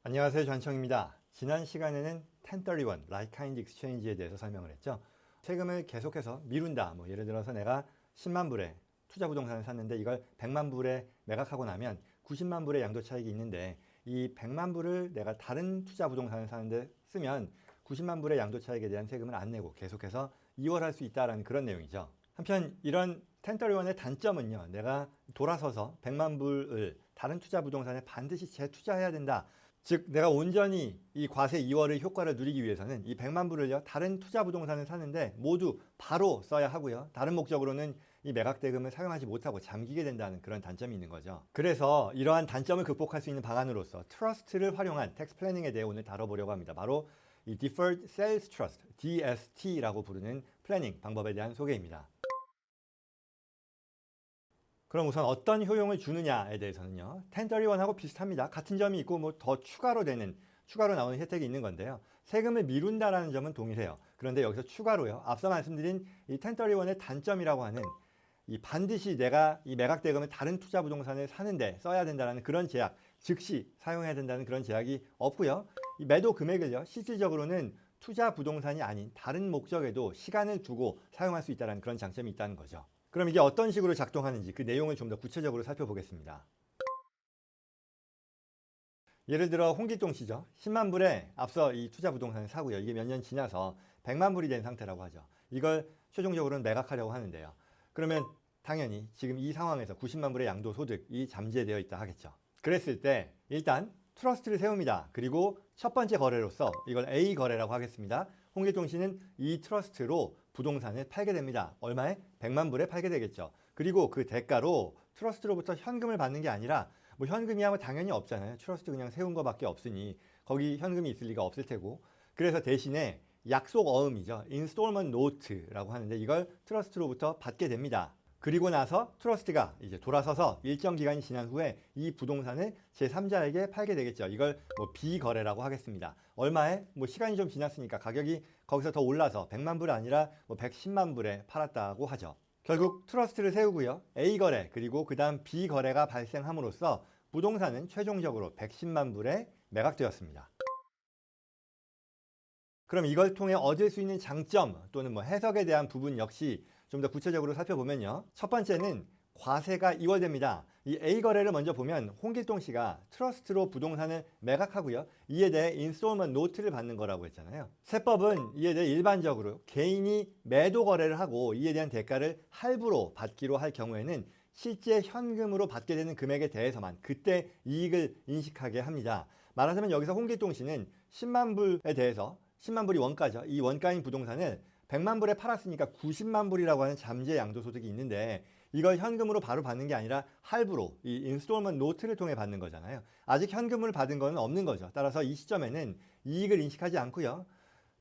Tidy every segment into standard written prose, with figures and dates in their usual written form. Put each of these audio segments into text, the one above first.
안녕하세요, 전청입니다. 지난 시간에는 1031 Like Kind Exchange에 대해서 설명을 했죠. 세금을 계속해서 미룬다. 예를 들어서 내가 10만 불에 투자 부동산을 샀는데 이걸 100만 불에 매각하고 나면 90만 불의 양도 차익이 있는데 이 100만 불을 내가 다른 투자 부동산을 사는데 쓰면 90만 불의 양도 차익에 대한 세금을 안 내고 계속해서 이월할 수 있다는 그런 내용이죠. 한편 이런 1031의 단점은요. 내가 돌아서서 100만 불을 다른 투자 부동산에 반드시 재투자해야 된다. 즉 내가 온전히 이 과세 2월의 효과를 누리기 위해서는 이 100만 불을요 다른 투자 부동산을 사는데 모두 바로 써야 하고요. 다른 목적으로는 이 매각 대금을 사용하지 못하고 잠기게 된다는 그런 단점이 있는 거죠. 그래서 이러한 단점을 극복할 수 있는 방안으로서 트러스트를 활용한 텍스 플래닝에 대해 오늘 다뤄보려고 합니다. 바로 이 Deferred Sales Trust, DST라고 부르는 플래닝 방법에 대한 소개입니다. 그럼 우선 어떤 효용을 주느냐에 대해서는요. 1031하고 비슷합니다. 같은 점이 있고 더 추가로 나오는 혜택이 있는 건데요. 세금을 미룬다라는 점은 동일해요. 그런데 여기서 추가로요. 앞서 말씀드린 이 1031의 단점이라고 하는 이 반드시 내가 이 매각 대금을 다른 투자 부동산을 사는데 써야 된다는 그런 제약, 즉시 사용해야 된다는 그런 제약이 없고요. 이 매도 금액을요. 실질적으로는 투자 부동산이 아닌 다른 목적에도 시간을 두고 사용할 수 있다는 그런 장점이 있다는 거죠. 그럼 이게 어떤 식으로 작동하는지 그 내용을 좀 더 구체적으로 살펴보겠습니다. 예를 들어 홍길동 씨죠. 10만 불에 앞서 이 투자 부동산을 사고요. 이게 몇 년 지나서 100만 불이 된 상태라고 하죠. 이걸 최종적으로는 매각하려고 하는데요. 그러면 당연히 지금 이 상황에서 90만 불의 양도소득이 잠재되어 있다 하겠죠. 그랬을 때 일단 트러스트를 세웁니다. 그리고 첫 번째 거래로서 이걸 A 거래라고 하겠습니다. 홍길동 씨는 이 트러스트로 부동산을 팔게 됩니다. 얼마에? 100만 불에 팔게 되겠죠. 그리고 그 대가로 트러스트로부터 현금을 받는 게 아니라 현금이야 당연히 없잖아요. 트러스트 그냥 세운 거밖에 없으니 거기 현금이 있을 리가 없을 테고. 그래서 대신에 약속 어음이죠. 인스톨먼트 노트라고 하는데 이걸 트러스트로부터 받게 됩니다. 그리고 나서 트러스트가 이제 돌아서서 일정 기간이 지난 후에 이 부동산을 제3자에게 팔게 되겠죠. 이걸 비거래라고 하겠습니다. 얼마에? 시간이 좀 지났으니까 가격이 거기서 더 올라서 100만 불이 아니라 110만 불에 팔았다고 하죠. 결국 트러스트를 세우고요. A거래 그리고 그 다음 B거래가 발생함으로써 부동산은 최종적으로 110만 불에 매각되었습니다. 그럼 이걸 통해 얻을 수 있는 장점 또는 해석에 대한 부분 역시 좀 더 구체적으로 살펴보면요. 첫 번째는 과세가 이월됩니다. 이 A 거래를 먼저 보면 홍길동 씨가 트러스트로 부동산을 매각하고요. 이에 대해 인스톨먼트 노트를 받는 거라고 했잖아요. 세법은 이에 대해 일반적으로 개인이 매도 거래를 하고 이에 대한 대가를 할부로 받기로 할 경우에는 실제 현금으로 받게 되는 금액에 대해서만 그때 이익을 인식하게 합니다. 말하자면 여기서 홍길동 씨는 10만 불에 대해서 10만 불이 원가죠. 이 원가인 부동산을 100만 불에 팔았으니까 90만 불이라고 하는 잠재 양도소득이 있는데 이걸 현금으로 바로 받는 게 아니라 할부로 이 인스톨먼트 노트를 통해 받는 거잖아요. 아직 현금을 받은 건 없는 거죠. 따라서 이 시점에는 이익을 인식하지 않고요.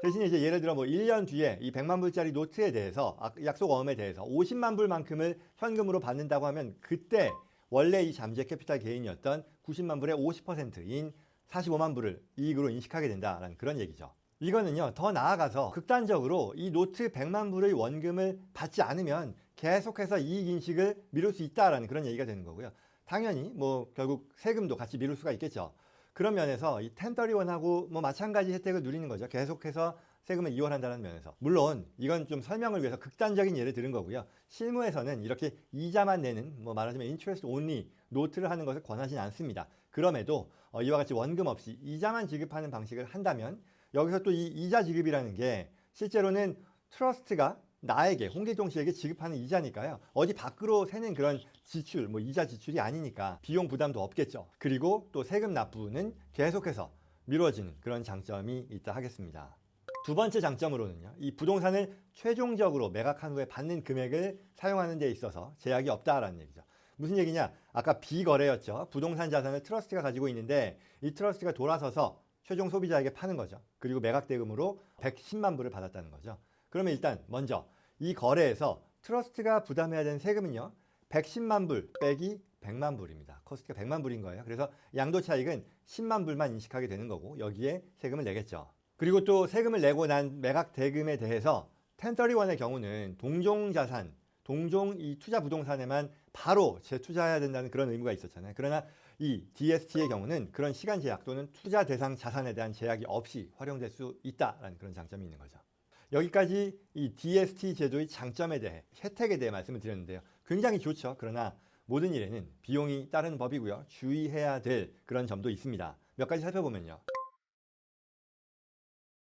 대신에 이제 예를 들어 1년 뒤에 이 100만 불짜리 노트에 대해서 약속 어음에 대해서 50만 불만큼을 현금으로 받는다고 하면 그때 원래 이 잠재 캐피탈 개인이었던 90만 불의 50%인 45만 불을 이익으로 인식하게 된다라는 그런 얘기죠. 이거는요 더 나아가서 극단적으로 이 노트 100만 불의 원금을 받지 않으면 계속해서 이익 인식을 미룰 수 있다라는 그런 얘기가 되는 거고요. 당연히 결국 세금도 같이 미룰 수가 있겠죠. 그런 면에서 이 1031하고 마찬가지 혜택을 누리는 거죠. 계속해서 세금을 이월한다는 면에서. 물론 이건 좀 설명을 위해서 극단적인 예를 들은 거고요. 실무에서는 이렇게 이자만 내는 말하자면 interest only 노트를 하는 것을 권하지는 않습니다. 그럼에도 이와 같이 원금 없이 이자만 지급하는 방식을 한다면 여기서 또 이 이자 지급이라는 게 실제로는 트러스트가 나에게 홍길동 씨에게 지급하는 이자니까요. 어디 밖으로 새는 그런 지출, 이자 지출이 아니니까 비용 부담도 없겠죠. 그리고 또 세금 납부는 계속해서 미뤄지는 그런 장점이 있다 하겠습니다. 두 번째 장점으로는요. 이 부동산을 최종적으로 매각한 후에 받는 금액을 사용하는 데 있어서 제약이 없다라는 얘기죠. 무슨 얘기냐? 아까 비거래였죠. 부동산 자산을 트러스트가 가지고 있는데 이 트러스트가 돌아서서 최종 소비자에게 파는 거죠. 그리고 매각 대금으로 110만 불을 받았다는 거죠. 그러면 일단 먼저 이 거래에서 트러스트가 부담해야 되는 세금은요. 110만 불 빼기 100만 불입니다. 코스트가 100만 불인 거예요. 그래서 양도 차익은 10만 불만 인식하게 되는 거고 여기에 세금을 내겠죠. 그리고 또 세금을 내고 난 매각 대금에 대해서 1031의 경우는 동종 자산 동종 이 투자 부동산에만 바로 재투자해야 된다는 그런 의무가 있었잖아요. 그러나 이 DST의 경우는 그런 시간 제약 또는 투자 대상 자산에 대한 제약이 없이 활용될 수 있다라는 그런 장점이 있는 거죠. 여기까지 이 DST 제도의 장점에 대해, 혜택에 대해 말씀을 드렸는데요. 굉장히 좋죠. 그러나 모든 일에는 비용이 따르는 법이고요. 주의해야 될 그런 점도 있습니다. 몇 가지 살펴보면요.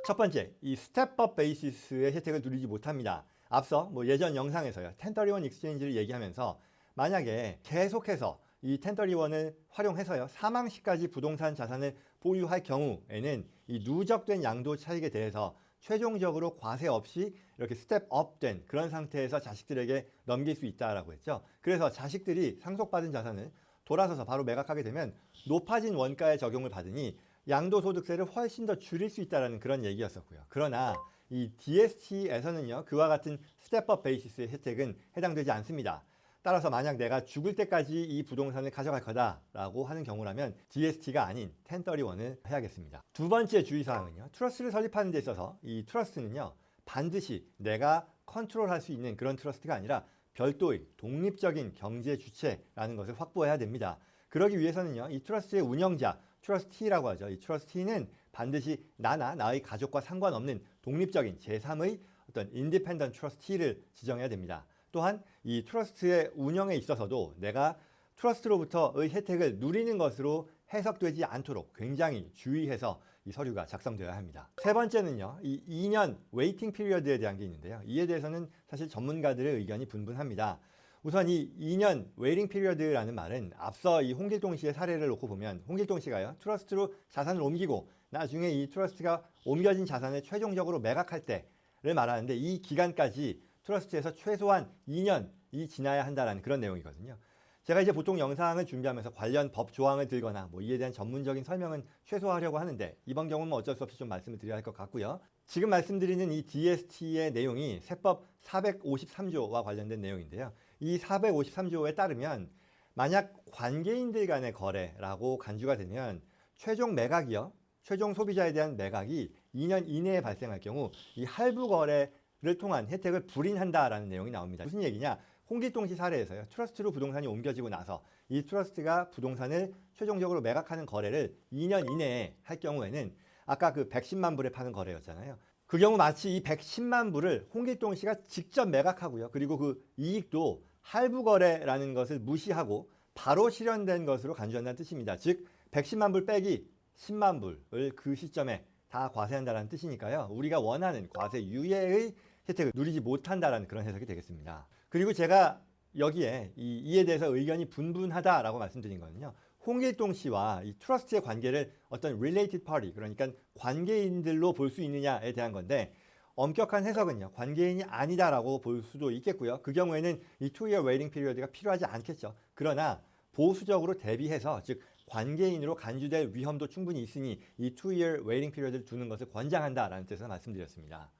첫 번째, 이 스텝업 베이시스의 혜택을 누리지 못합니다. 앞서 예전 영상에서요, 1031 익스체인지를 얘기하면서 만약에 계속해서 이 1031을 활용해서요, 사망 시까지 부동산 자산을 보유할 경우에는 이 누적된 양도 차익에 대해서 최종적으로 과세 없이 이렇게 스텝업된 그런 상태에서 자식들에게 넘길 수 있다라고 했죠. 그래서 자식들이 상속받은 자산을 돌아서서 바로 매각하게 되면 높아진 원가의 적용을 받으니 양도소득세를 훨씬 더 줄일 수 있다는 그런 얘기였었고요. 그러나 이 DST에서는요, 그와 같은 스텝업 베이시스의 혜택은 해당되지 않습니다. 따라서 만약 내가 죽을 때까지 이 부동산을 가져갈 거다라고 하는 경우라면 DST가 아닌 1031을 해야겠습니다. 두 번째 주의사항은요, 트러스트를 설립하는 데 있어서 이 트러스트는요, 반드시 내가 컨트롤할 수 있는 그런 트러스트가 아니라 별도의 독립적인 경제 주체라는 것을 확보해야 됩니다. 그러기 위해서는요, 이 트러스트의 운영자, 트러스티라고 하죠. 이 트러스티는 반드시 나나 나의 가족과 상관없는 독립적인 제3의 어떤 인디펜던트 트러스티를 지정해야 됩니다. 또한 이 트러스트의 운영에 있어서도 내가 트러스트로부터의 혜택을 누리는 것으로 해석되지 않도록 굉장히 주의해서 이 서류가 작성되어야 합니다. 세 번째는요, 이 2년 웨이팅 피리어드에 대한 게 있는데요. 이에 대해서는 사실 전문가들의 의견이 분분합니다. 우선 이 2년 웨이팅 피리어드라는 말은 앞서 이 홍길동 씨의 사례를 놓고 보면 홍길동 씨가요, 트러스트로 자산을 옮기고 나중에 이 트러스트가 옮겨진 자산을 최종적으로 매각할 때를 말하는데, 이 기간까지 트러스트에서 최소한 2년이 지나야 한다는 그런 내용이거든요. 제가 이제 보통 영상을 준비하면서 관련 법 조항을 들거나 이에 대한 전문적인 설명은 최소화하려고 하는데, 이번 경우는 어쩔 수 없이 좀 말씀을 드려야 할 것 같고요. 지금 말씀드리는 이 DST의 내용이 세법 453조와 관련된 내용인데요. 이 453조에 따르면 만약 관계인들 간의 거래라고 간주가 되면 최종 매각이요, 최종 소비자에 대한 매각이 2년 이내에 발생할 경우 이 할부 거래를 통한 혜택을 불인한다라는 내용이 나옵니다. 무슨 얘기냐? 홍길동 씨 사례에서요, 트러스트로 부동산이 옮겨지고 나서 이 트러스트가 부동산을 최종적으로 매각하는 거래를 2년 이내에 할 경우에는 아까 그 110만 불에 파는 거래였잖아요. 그 경우 마치 이 110만 불을 홍길동 씨가 직접 매각하고요, 그리고 그 이익도 할부 거래라는 것을 무시하고 바로 실현된 것으로 간주한다는 뜻입니다. 즉 110만 불 빼기 10만 불을 그 시점에 다 과세한다는 뜻이니까요, 우리가 원하는 과세 유예의 혜택을 누리지 못한다는 그런 해석이 되겠습니다. 그리고 제가 여기에 이에 대해서 의견이 분분하다라고 말씀드린 거는요, 홍길동 씨와 이 트러스트의 관계를 어떤 related party, 그러니까 관계인들로 볼 수 있느냐에 대한 건데, 엄격한 해석은요, 관계인이 아니다라고 볼 수도 있겠고요. 그 경우에는 이 2year waiting period가 필요하지 않겠죠. 그러나 보수적으로 대비해서, 즉 관계인으로 간주될 위험도 충분히 있으니 이 2year waiting period를 두는 것을 권장한다라는 뜻에서 말씀드렸습니다.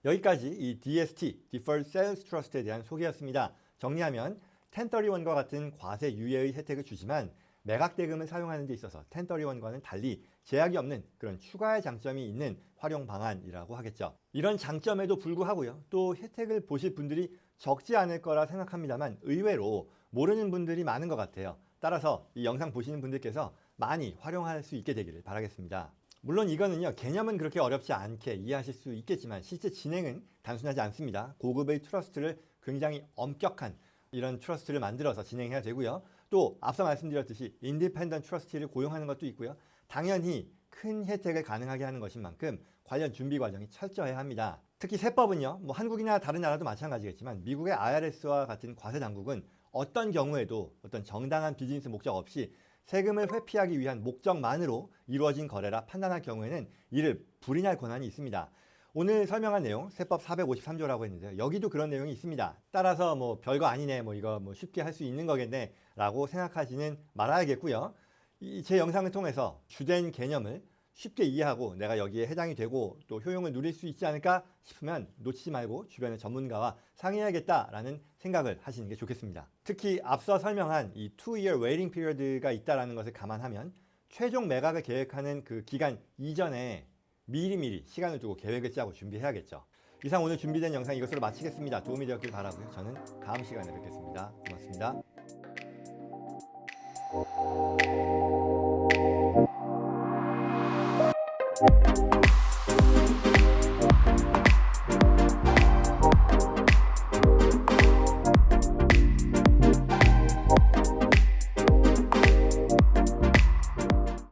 여기까지 이 DST, Deferred Sales Trust에 대한 소개였습니다. 정리하면 1031과 같은 과세 유예의 혜택을 주지만 매각 대금을 사용하는 데 있어서 1031과는 달리 제약이 없는 그런 추가의 장점이 있는 활용 방안이라고 하겠죠. 이런 장점에도 불구하고요, 또 혜택을 보실 분들이 적지 않을 거라 생각합니다만 의외로 모르는 분들이 많은 것 같아요. 따라서 이 영상 보시는 분들께서 많이 활용할 수 있게 되기를 바라겠습니다. 물론 이거는요, 개념은 그렇게 어렵지 않게 이해하실 수 있겠지만 실제 진행은 단순하지 않습니다. 고급의 트러스트를 굉장히 엄격한 이런 트러스트를 만들어서 진행해야 되고요. 또 앞서 말씀드렸듯이 인디펜던트 트러스티를 고용하는 것도 있고요. 당연히 큰 혜택을 가능하게 하는 것인 만큼 관련 준비 과정이 철저해야 합니다. 특히 세법은요, 한국이나 다른 나라도 마찬가지겠지만 미국의 IRS와 같은 과세 당국은 어떤 경우에도 어떤 정당한 비즈니스 목적 없이 세금을 회피하기 위한 목적만으로 이루어진 거래라 판단할 경우에는 이를 불이할 권한이 있습니다. 오늘 설명한 내용 세법 453조라고 했는데요, 여기도 그런 내용이 있습니다. 따라서 별거 아니네, 이거 쉽게 할 수 있는 거겠네 라고 생각하지는 말아야겠고요. 제 영상을 통해서 주된 개념을 쉽게 이해하고 내가 여기에 해당이 되고 또 효용을 누릴 수 있지 않을까 싶으면 놓치지 말고 주변의 전문가와 상의해야겠다라는 생각을 하시는 게 좋겠습니다. 특히 앞서 설명한 이 2-year waiting period가 있다는 것을 감안하면 최종 매각을 계획하는 그 기간 이전에 미리미리 시간을 두고 계획을 짜고 준비해야겠죠. 이상 오늘 준비된 영상 이것으로 마치겠습니다. 도움이 되었길 바라고요. 저는 다음 시간에 뵙겠습니다. 고맙습니다.